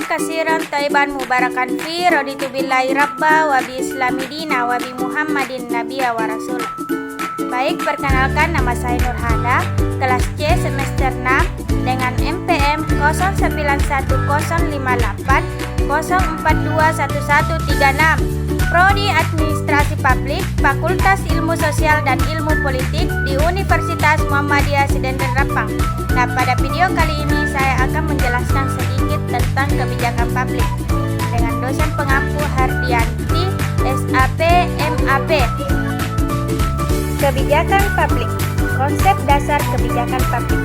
kasiran taiban mubarakan fi raditu billahi rabba wa bi islamidina wa bi muhammadin nabiyya wa rasul. Baik, perkenalkan, nama saya Nurhana, kelas C semester 6 dengan MPM 091058042136, Prodi Administrasi Publik, Fakultas Ilmu Sosial dan Ilmu Politik di Universitas Muhammadiyah Sedendan Rapang. Nah, pada video kali ini saya akan menjelaskan sedikit tentang kebijakan publik dengan dosen pengampu Hardianti, SAP, MAP. Kebijakan publik. Konsep dasar kebijakan publik.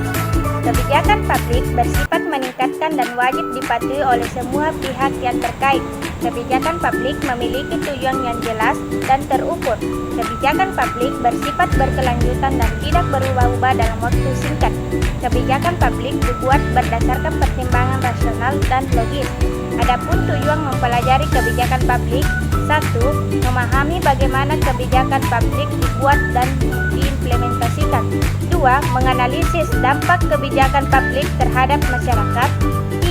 Kebijakan publik bersifat meningkatkan dan wajib dipatuhi oleh semua pihak yang terkait. Kebijakan publik memiliki tujuan yang jelas dan terukur. Kebijakan publik bersifat berkelanjutan dan tidak berubah-ubah dalam waktu singkat. Kebijakan publik dibuat berdasarkan pertimbangan rasional dan logis. Adapun tujuan mempelajari kebijakan publik: 1. Memahami bagaimana kebijakan publik dibuat dan diimplementasikan. 2. Menganalisis dampak kebijakan publik terhadap masyarakat.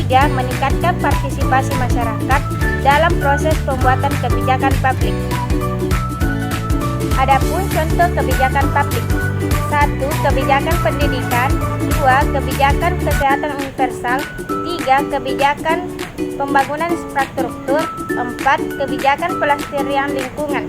3. Meningkatkan partisipasi masyarakat dalam proses pembuatan kebijakan publik. Adapun contoh kebijakan publik: 1. Kebijakan pendidikan. 2. Kebijakan kesehatan universal. 3. Kebijakan pembangunan infrastruktur. 4. Kebijakan pelestarian lingkungan.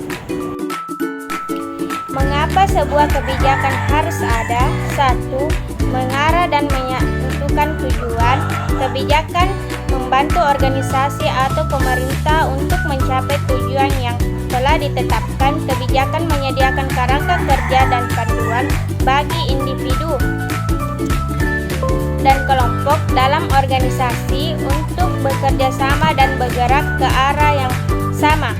Mengapa sebuah kebijakan harus ada? 1. Mengarah dan menentukan tujuan. Kebijakan membantu organisasi atau pemerintah untuk mencapai tujuan yang telah ditetapkan. Kebijakan menyediakan kerangka kerja dan panduan bagi individu dan kelompok dalam organisasi untuk bekerja sama dan bergerak ke arah yang sama.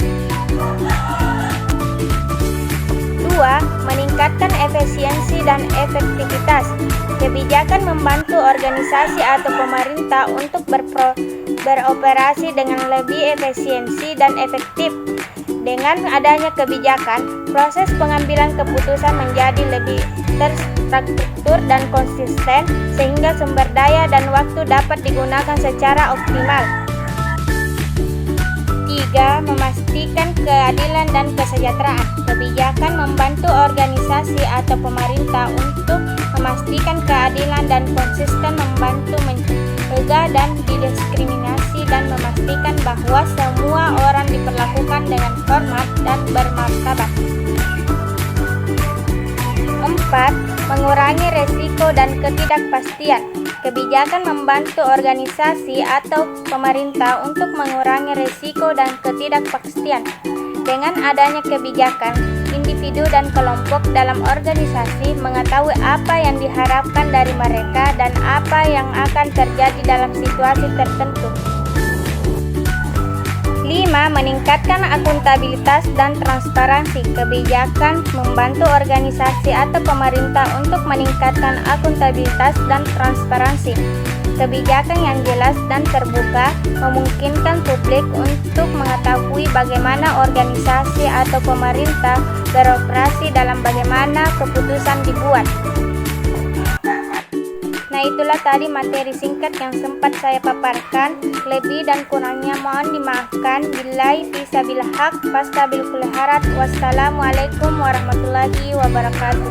2. Meningkatkan efisiensi dan efektivitas. Kebijakan membantu organisasi atau pemerintah untuk beroperasi dengan lebih efisiensi dan efektif. Dengan adanya kebijakan, proses pengambilan keputusan menjadi lebih terstruktur dan konsisten, sehingga sumber daya dan waktu dapat digunakan secara optimal. 3. Memastikan keadilan dan kesejahteraan. Kebijakan membantu organisasi atau pemerintah untuk memastikan keadilan dan konsisten, membantu mencegah dan didiskriminasi, dan memastikan bahwa semua orang diperlakukan dengan hormat dan bermartabat. 4. Mengurangi resiko dan ketidakpastian. Kebijakan membantu organisasi atau pemerintah untuk mengurangi risiko dan ketidakpastian. Dengan adanya kebijakan, individu dan kelompok dalam organisasi mengetahui apa yang diharapkan dari mereka dan apa yang akan terjadi dalam situasi tertentu. 5. Meningkatkan akuntabilitas dan transparansi. Kebijakan membantu organisasi atau pemerintah untuk meningkatkan akuntabilitas dan transparansi. Kebijakan yang jelas dan terbuka memungkinkan publik untuk mengetahui bagaimana organisasi atau pemerintah beroperasi dalam bagaimana keputusan dibuat. Nah, itulah tadi materi singkat yang sempat saya paparkan. Lebih dan kurangnya mohon dimaafkan. Billahi fisabilil haq, fastabil kulli harat. Wassalamualaikum warahmatullahi wabarakatuh.